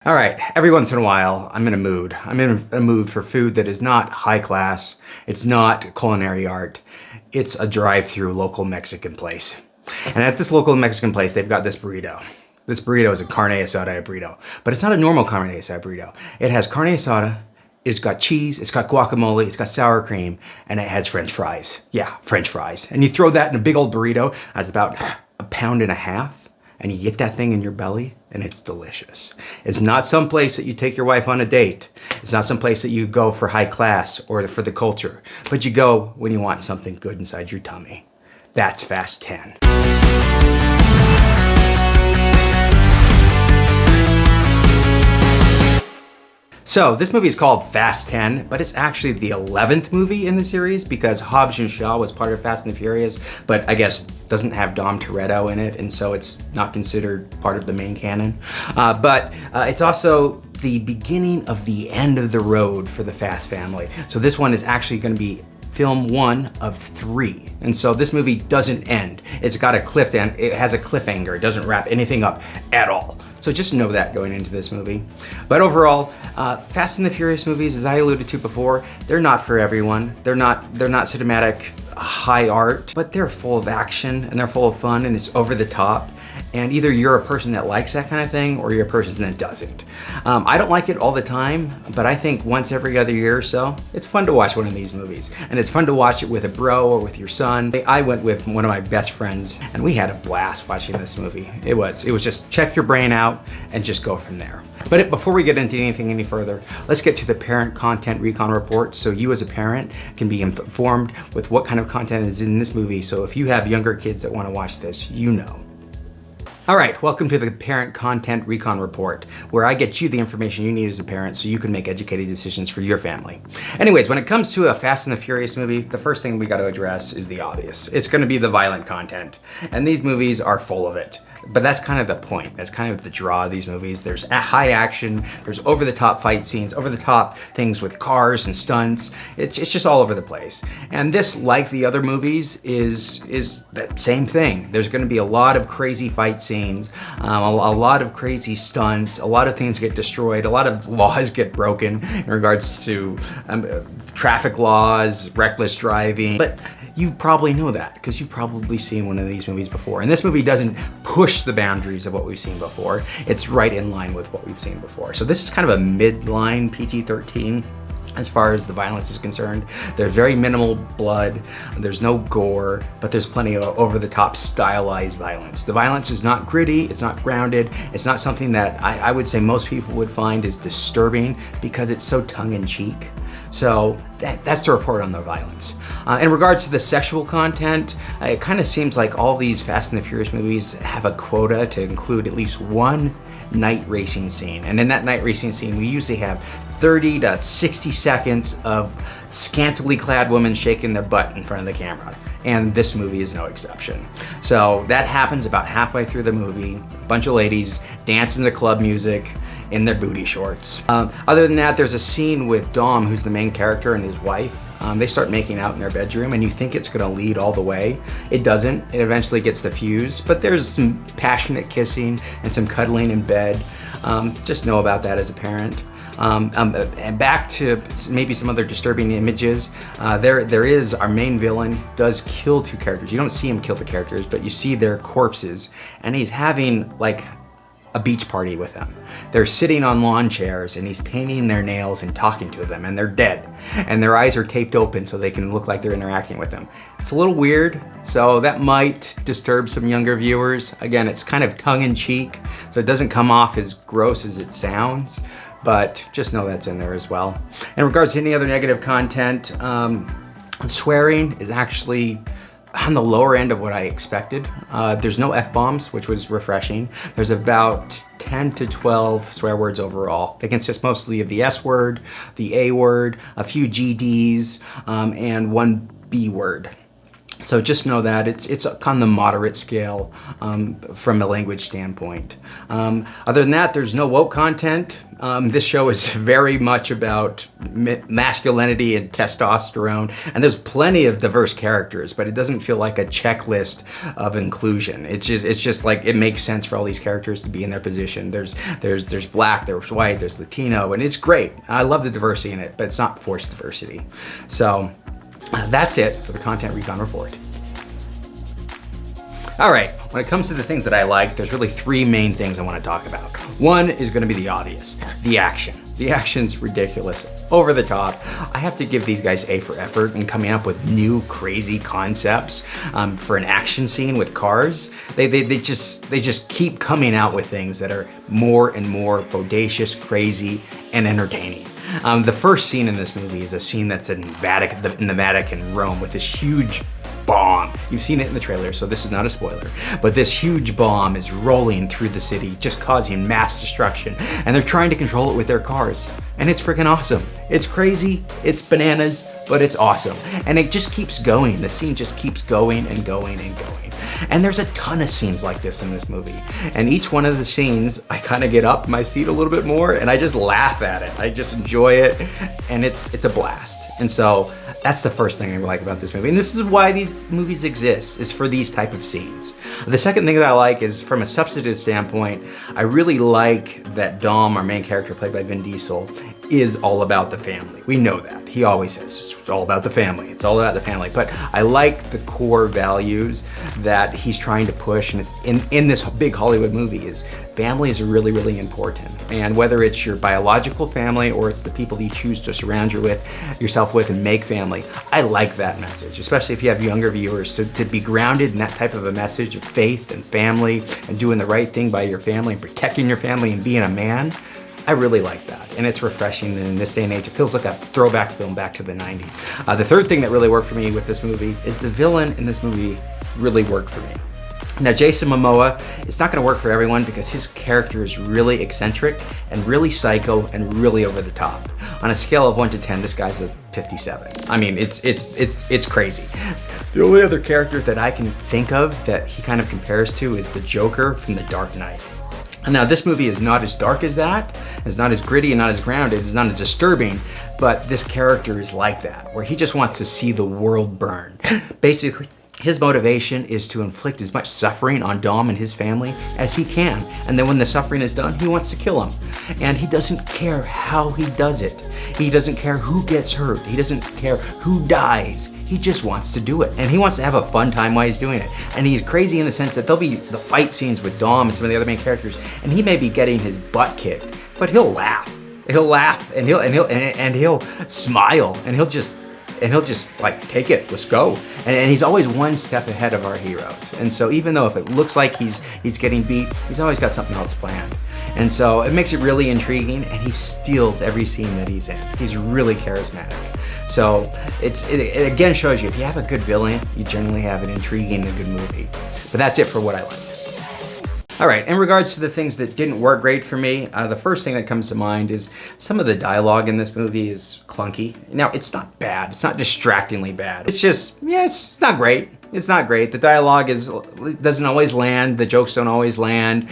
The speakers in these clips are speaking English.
All right, every once in a while, I'm in a mood. I'm in a mood for food that is not high class. It's not culinary art. It's a drive-through local Mexican place. And at this local Mexican place, they've got this burrito. This burrito is a carne asada burrito, but it's not a normal carne asada burrito. It has carne asada, it's got cheese, it's got guacamole, it's got sour cream, and it has French fries. Yeah, French fries. And you throw that in a big old burrito, that's about 1.5 pounds, and you get that thing in your belly, and it's delicious. It's not some place that you take your wife on a date. It's not some place that you go for high class or for the culture, but you go when you want something good inside your tummy. That's Fast 10. So this movie is called Fast 10, but it's actually the 11th movie in the series because Hobbs and Shaw was part of Fast and the Furious, but I guess doesn't have Dom Toretto in it, and so it's not considered part of the main canon. But it's also the beginning of the end of the road for the Fast family. So this one is actually going to be film 1 of 3. And so this movie doesn't end. It's got a cliffhanger. It has a cliffhanger. It doesn't wrap anything up at all. So just know that going into this movie. But overall, Fast and the Furious movies, as I alluded to before, they're not for everyone. They're not cinematic high art, but they're full of action and they're full of fun and it's over the top. And either you're a person that likes that kind of thing or you're a person that doesn't. I don't like it all the time, but I think once every other year or so, it's fun to watch one of these movies. And it's fun to watch it with a bro or with your son. I went with one of my best friends and we had a blast watching this movie. It was just check your brain out and just go from there. But before we get into anything any further, let's get to the parent content recon report so you as a parent can be informed with what kind of content is in this movie. So if you have younger kids that want to watch this, you know. All right, welcome to the Parent Content Recon Report, where I get you the information you need as a parent so you can make educated decisions for your family. Anyways, when it comes to a Fast and the Furious movie, the first thing we got to address is the obvious. It's going to be the violent content, and these movies are full of it. But that's kind of the point. That's kind of the draw of these movies. There's high action, there's over-the-top fight scenes, over-the-top things with cars and stunts. It's just all over the place. And this, like the other movies, is that same thing. There's gonna be a lot of crazy fight scenes, a lot of crazy stunts, a lot of things get destroyed, a lot of laws get broken in regards to traffic laws, reckless driving. But you probably know that because you've probably seen one of these movies before. And this movie doesn't push the boundaries of what we've seen before. It's right in line with what we've seen before. So this is kind of a midline PG-13 as far as the violence is concerned. There's very minimal blood, there's no gore, but there's plenty of over-the-top stylized violence. The violence is not gritty, it's not grounded, it's not something that I would say most people would find is disturbing because it's so tongue-in-cheek. So that's the report on the violence. In regards to the sexual content, it kind of seems like all these Fast and the Furious movies have a quota to include at least one night racing scene. And in that night racing scene, we usually have 30 to 60 seconds of scantily clad women shaking their butt in front of the camera. And this movie is no exception. So that happens about halfway through the movie. A bunch of ladies dancing to club music in their booty shorts. Other than that, there's a scene with Dom, who's the main character, and his wife. They start making out in their bedroom and you think it's gonna lead all the way. It doesn't, it eventually gets diffused, but there's some passionate kissing and some cuddling in bed. Just know about that as a parent. And back to maybe some other disturbing images. There is our main villain does kill 2 characters. You don't see him kill the characters, but you see their corpses, and he's having like a beach party with them. They're sitting on lawn chairs and he's painting their nails and talking to them, and they're dead. And their eyes are taped open so they can look like they're interacting with them. It's a little weird, so that might disturb some younger viewers. Again, it's kind of tongue-in-cheek, so it doesn't come off as gross as it sounds, but just know that's in there as well. In regards to any other negative content, swearing is actually on the lower end of what I expected. There's no F-bombs, which was refreshing. There's about 10 to 12 swear words overall. They consist mostly of the S word, the A word, a few GDs, and one B word. So just know that it's on the moderate scale from a language standpoint. Other than that, there's no woke content. This show is very much about masculinity and testosterone, and there's plenty of diverse characters, but it doesn't feel like a checklist of inclusion. It's just like it makes sense for all these characters to be in their position. There's black, there's white, there's Latino, and it's great. I love the diversity in it, but it's not forced diversity. So that's it for the Content Recon Report. All right, when it comes to the things that I like, there's really three main things I want to talk about. One is going to be the obvious, the action. The action's ridiculous, over the top. I have to give these guys A for effort in coming up with new crazy concepts for an action scene with cars. They just keep coming out with things that are more and more bodacious, crazy, and entertaining. The first scene in this movie is a scene that's in the Vatican, Rome, with this huge bomb. You've seen it in the trailer, so this is not a spoiler. But this huge bomb is rolling through the city, just causing mass destruction. And they're trying to control it with their cars. And it's freaking awesome. It's crazy, it's bananas, but it's awesome. And it just keeps going. The scene just keeps going and going and going. And there's a ton of scenes like this in this movie. And each one of the scenes, I kind of get up in my seat a little bit more and I just laugh at it. I just enjoy it, and it's a blast. And so that's the first thing I like about this movie. And this is why these movies exist, is for these type of scenes. The second thing that I like is, from a substantive standpoint, I really like that Dom, our main character played by Vin Diesel, is all about the family. We know that. He always says, it's all about the family. It's all about the family. But I like the core values that he's trying to push, and it's in this big Hollywood movie, is family is really, really important. And whether it's your biological family or it's the people you choose to surround yourself with and make family, I like that message, especially if you have younger viewers. To be grounded in that type of a message of faith and family and doing the right thing by your family and protecting your family and being a man, I really like that, and it's refreshing. And in this day and age, it feels like a throwback film back to the 90s. The third thing that really worked for me with this movie is the villain in this movie really worked for me. Now, Jason Momoa, it's not going to work for everyone because his character is really eccentric and really psycho and really over the top. On a scale of 1 to 10, this guy's a 57. I mean, it's crazy. The only other character that I can think of that he kind of compares to is the Joker from The Dark Knight. Now, this movie is not as dark as that. It's not as gritty and not as grounded. It's not as disturbing, but this character is like that, where he just wants to see the world burn. Basically, his motivation is to inflict as much suffering on Dom and his family as he can. And then when the suffering is done, he wants to kill him. And he doesn't care how he does it. He doesn't care who gets hurt. He doesn't care who dies. He just wants to do it. And he wants to have a fun time while he's doing it. And he's crazy in the sense that there'll be the fight scenes with Dom and some of the other main characters, and he may be getting his butt kicked, but he'll laugh. He'll laugh and he'll smile, and he'll just like, take it, let's go. And he's always one step ahead of our heroes. And so even though if it looks like he's getting beat, he's always got something else planned. And so it makes it really intriguing, and he steals every scene that he's in. He's really charismatic. So it again shows you, if you have a good villain, you generally have an intriguing and good movie. But that's it for what I liked. All right, in regards to the things that didn't work great for me, the first thing that comes to mind is some of the dialogue in this movie is clunky. Now, it's not bad. It's not distractingly bad. It's just, yeah, it's not great. It's not great. The dialogue doesn't always land. The jokes don't always land.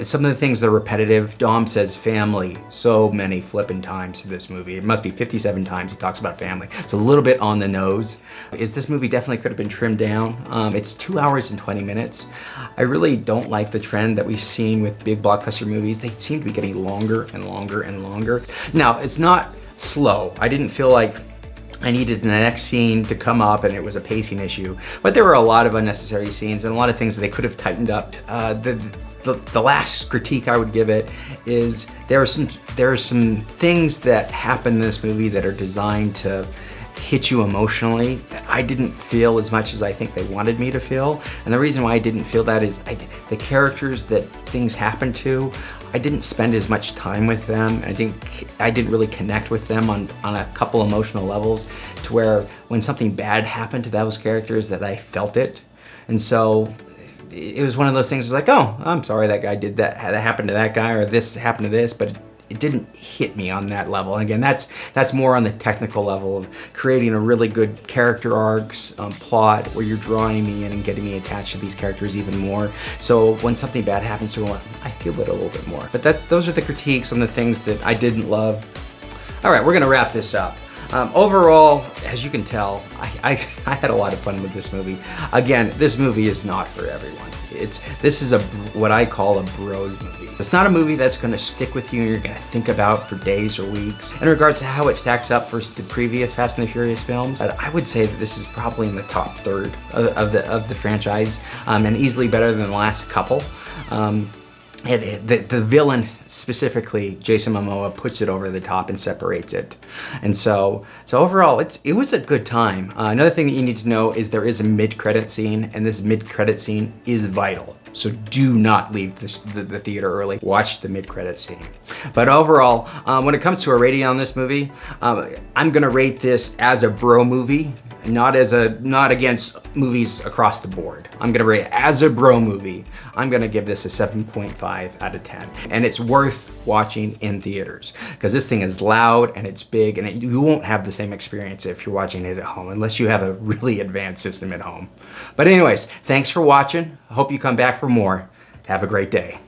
Some of the things are repetitive. Dom says family so many flippin' times through this movie. It must be 57 times he talks about family. It's a little bit on the nose. This movie definitely could have been trimmed down. It's 2 hours and 20 minutes. I really don't like the trend that we've seen with big blockbuster movies. They seem to be getting longer and longer and longer. Now, it's not slow. I didn't feel like I needed the next scene to come up and it was a pacing issue, but there were a lot of unnecessary scenes and a lot of things that they could have tightened up. The last critique I would give it is there are some things that happen in this movie that are designed to hit you emotionally that I didn't feel as much as I think they wanted me to feel. And the reason why I didn't feel that is the characters that things happen to, I didn't spend as much time with them. I didn't really connect with them on a couple emotional levels, to where when something bad happened to those characters that I felt it. And so it was one of those things, it was like, oh, I'm sorry that guy did that, that happened to that guy, or this happened to this, but it didn't hit me on that level. And again, that's more on the technical level of creating a really good character arcs, plot, where you're drawing me in and getting me attached to these characters even more. So when something bad happens to them, I feel it a little bit more. But those are the critiques on the things that I didn't love. All right, we're gonna wrap this up. Overall, as you can tell, I had a lot of fun with this movie. Again, this movie is not for everyone. This is what I call a bros movie. It's not a movie that's gonna stick with you and you're gonna think about for days or weeks. In regards to how it stacks up versus the previous Fast and the Furious films, I would say that this is probably in the top third of the franchise, and easily better than the last couple. The villain, specifically Jason Momoa, puts it over the top and separates it. And so overall, it was a good time. Another thing that you need to know is there is a mid-credit scene, and this mid-credit scene is vital. So do not leave the theater early. Watch the mid-credit scene. But overall, when it comes to a rating on this movie, I'm gonna rate this as a bro movie, not against movies across the board. I'm gonna rate it as a bro movie. I'm gonna give this a 7.5 out of 10. And it's worth watching in theaters, because this thing is loud and it's big, and you won't have the same experience if you're watching it at home, unless you have a really advanced system at home. But anyways, thanks for watching. I hope you come back for more. Have a great day.